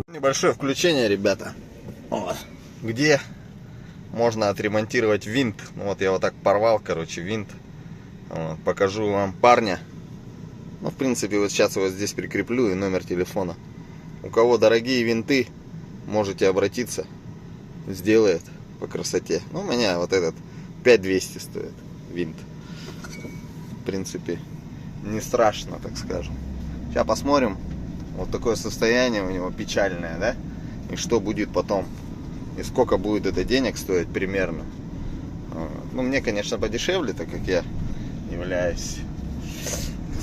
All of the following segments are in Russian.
Небольшое включение, ребята. Вот. Где можно отремонтировать винт. Ну, вот я вот так порвал, короче, винт. Вот. Покажу вам парня. Ну, в принципе, вот сейчас его здесь прикреплю и номер телефона. У кого дорогие винты, можете обратиться. Сделает по красоте. Ну, у меня вот этот 5200 стоит винт. В принципе, не страшно, так скажем. Сейчас посмотрим. Вот такое состояние у него печальное, да? И что будет потом? И сколько будет это денег стоить примерно? Ну, мне, конечно, подешевле, так как я являюсь,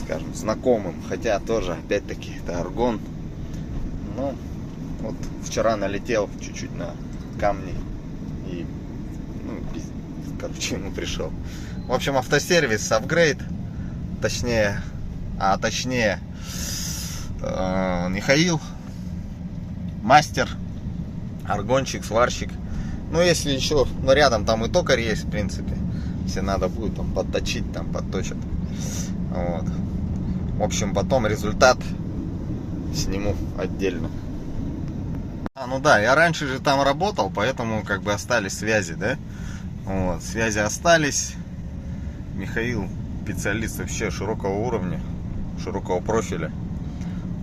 скажем, знакомым. Хотя тоже, опять-таки, это аргон. Ну, вот вчера налетел чуть-чуть на камни. И, ну, короче, ему пришел. В общем, автосервис Upgrade. Точнее, Михаил, мастер, аргончик, сварщик. Ну, если еще, ну, рядом там и токарь есть, в принципе. Если надо будет, там, подточить, там, подточат. Вот. В общем, потом результат сниму отдельно. Ну да, я раньше же там работал, поэтому, как бы, остались связи, да? Вот, связи остались. Михаил специалист вообще широкого уровня, широкого профиля.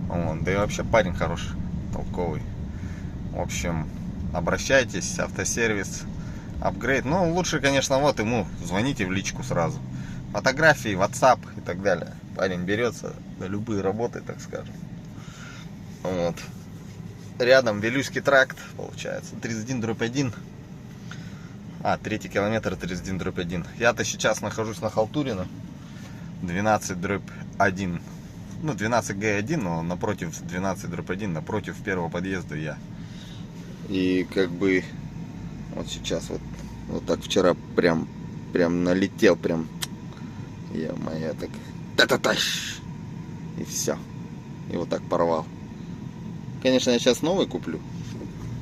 Вот. Да и вообще парень хороший, толковый. В общем, обращайтесь, автосервис Upgrade. Ну, лучше, конечно, вот ему звоните в личку сразу. Фотографии, WhatsApp и так далее. Парень берется за любые работы, так скажем. Вот. Рядом Вилюйский тракт, получается, 31/1. 3-й километр, 31/1. Я-то сейчас нахожусь на Халтурина, 12/1. Ну, 12Г1, но напротив 12/1, напротив первого подъезда я. И как бы вот сейчас вот так вчера прям налетел, прям, я так та-та-таш, и все. И вот так порвал. Конечно, я сейчас новый куплю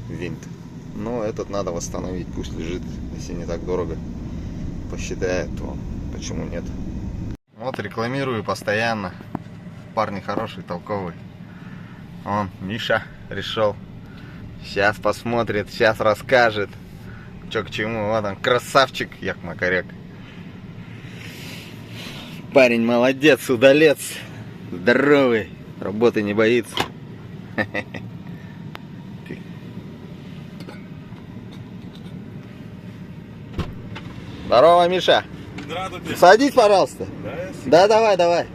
винт, но этот надо восстановить, пусть лежит, если не так дорого посчитает, то почему нет. Вот рекламирую постоянно. Парни хороший, толковый. Он, Миша, решил. Сейчас посмотрит, сейчас расскажет, что к чему. Вот он, красавчик, Як Макарек. Парень молодец, удалец. Здоровый, работы не боится. Здорово, Миша. Здравствуйте. Садись, пожалуйста. Да, давай.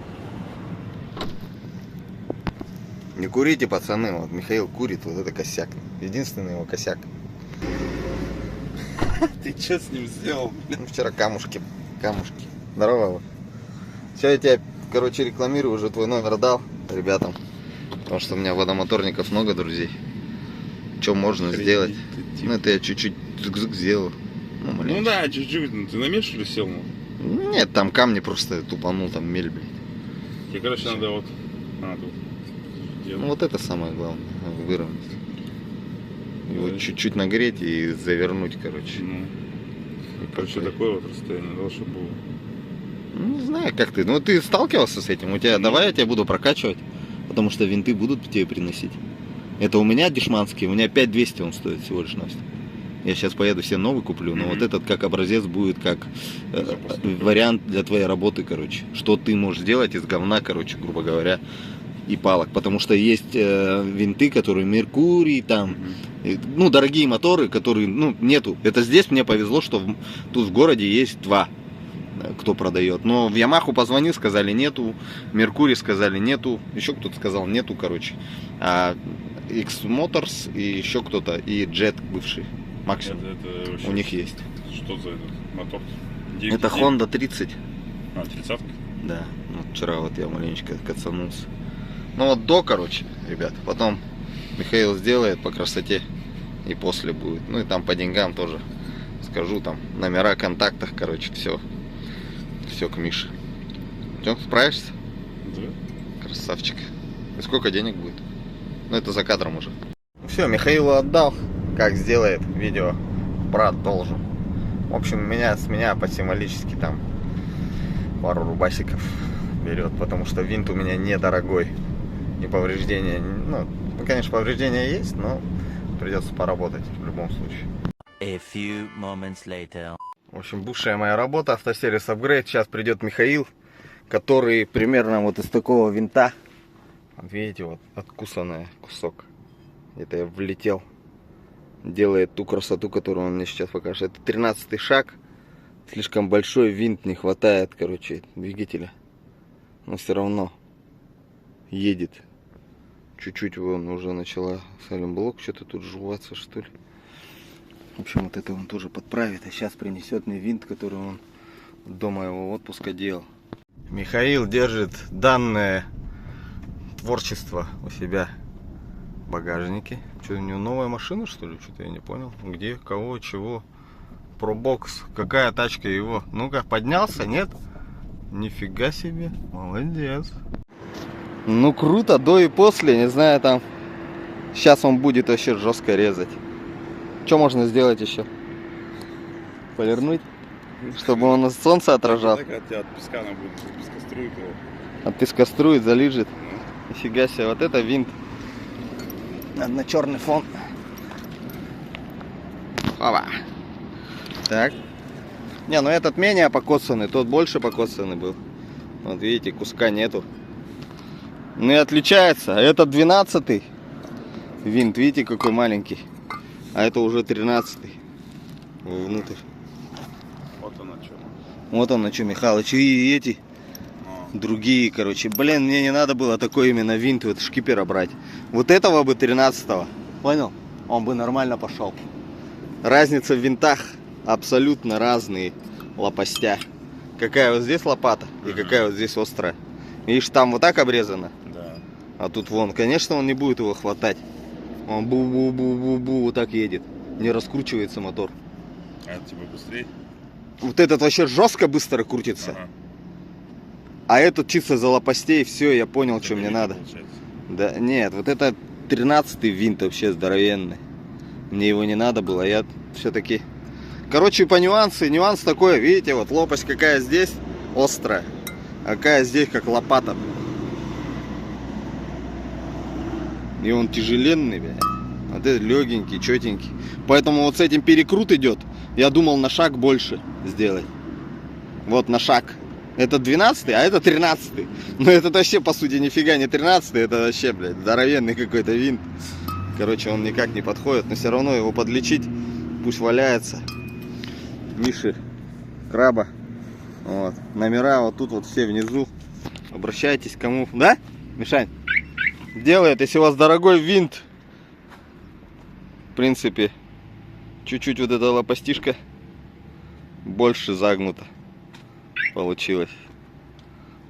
Не курите, пацаны. Вот Михаил курит, вот это косяк. Единственный его косяк. Ты что с ним сделал? Ну, вчера камушки. Здорово. Все, я тебе, короче, рекламирую, уже твой номер дал ребятам. Потому что у меня водомоторников много, друзей. Что можно сделать? Ну, это я чуть-чуть сделал. Ну да, чуть-чуть. Ты на мель, что ли, сел? Нет, там камни просто тупанул, там мель, блядь. Тебе, короче, надо вот... тут. Ну, вот это самое главное, выровнять. Его чуть-чуть нагреть и завернуть, короче. Ну, короче, такое вот расстояние, надо, чтобы было. Ну, не знаю, как ты. Ну, ты сталкивался с этим? У тебя, давай я тебя буду прокачивать, потому что винты будут тебе приносить. Это у меня дешманский, у меня 5200 он стоит всего лишь навсего. Я сейчас поеду все новый куплю, но вот этот как образец будет, как вариант для твоей работы, короче. Что ты можешь сделать из говна, короче, грубо говоря, и палок. Потому что есть винты, которые Меркурий, там, ну, дорогие моторы, которые, ну, нету. Это здесь мне повезло, что тут в городе есть два, кто продает. Но в Ямаху позвонил, сказали нету. Меркурий сказали нету. Еще кто-то сказал нету, короче. А X Motors и еще кто-то, и Jet бывший. Максимум. Это вообще... У них есть. Что за этот мотор? Это Honda 30. 30-ка? Да. Вот вчера вот я маленечко кацанулся. Ну вот до, короче, ребят. Потом Михаил сделает по красоте. И после будет. Ну и там по деньгам тоже скажу. Там номера, контактах, короче, все. Все к Мише. Идем, справишься? Да. Красавчик. И сколько денег будет? Ну это за кадром уже. Все, Михаилу отдал. Как сделает видео, брат должен. В общем, с меня по символически там пару рубасиков берет, потому что винт у меня недорогой. И повреждения, ну, конечно, повреждения есть, но придется поработать в любом случае. A few moments later. В общем, бывшая моя работа, автосервис Upgrade. Сейчас придет Михаил, который примерно вот из такого винта. Вот видите, вот откусанный кусок. Это я влетел. Делает ту красоту, которую он мне сейчас покажет. Это 13-й шаг. Слишком большой винт, не хватает, короче, двигателя. Но все равно едет. Чуть-чуть вон уже начала саленблок что-то тут жеваться, что ли. В общем, вот это он тоже подправит. А сейчас принесет мне винт, который он до моего отпуска делал. Михаил держит данное творчество у себя в багажнике. Что, у него новая машина, что ли? Что-то я не понял. Где, кого, чего. Пробокс. Какая тачка его? Ну-ка, поднялся? Нет? Нифига себе. Молодец. Ну, круто. До и после. Не знаю, там... Сейчас он будет вообще жестко резать. Что можно сделать еще? Полирнуть? Чтобы он от солнца отражал. Так от тебя от песка она будет, пескоструит его. От пескоструит, залижет. Нифига себе, вот это винт. На черный фон. Опа. Так. Не, ну этот менее покоцанный, тот больше покоцанный был. Вот видите, куска нету. Ну и отличается. Этот 12-й винт, видите, какой маленький. А это уже 13-й. Внутрь. Вот он на чем. Вот он на чем, Михалыч. И эти другие, короче. Блин, мне не надо было такой именно винт, вот шкипера брать. Вот этого бы 13-го. Понял? Он бы нормально пошел. Разница в винтах абсолютно разные лопастя. Какая вот здесь лопата и какая вот здесь острая. Видишь, там вот так обрезано. Да. А тут вон, конечно, он не будет его хватать. Он бу-бу-бу-бу-бу вот так едет. Не раскручивается мотор. А это типа быстрее? Вот этот вообще жестко быстро крутится. Ага. А этот чисто за лопастей, все, я понял, что мне надо. Получается. Да, нет, вот это 13-й винт вообще здоровенный. Мне его не надо было, я все-таки... Короче, по нюансу, нюанс такой, видите, вот лопасть какая здесь острая, а какая здесь как лопата. И он тяжеленный, блядь. Вот этот легенький, четенький. Поэтому вот с этим перекрут идет. Я думал на шаг больше сделать. Вот на шаг. Это 12-й, а это 13-й. Но это вообще, по сути, нифига не 13-й. Это вообще, блядь, здоровенный какой-то винт. Короче, он никак не подходит. Но все равно его подлечить. Пусть валяется. Миши, краба. Вот. Номера вот тут вот все внизу. Обращайтесь кому. Да, Мишань? Делает, если у вас дорогой винт. В принципе, чуть-чуть вот эта лопастишка больше загнута получилось.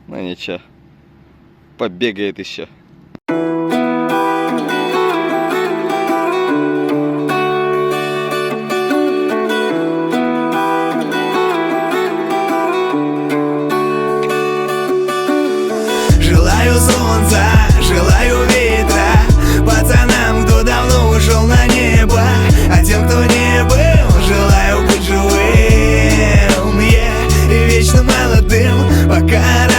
Ну ничего, побегает еще. Желаю солнца, желаю ветра, пацанам, кто давно ушел на небо, а тем, кто не был, желаю быть живым, и вечно молодым, пока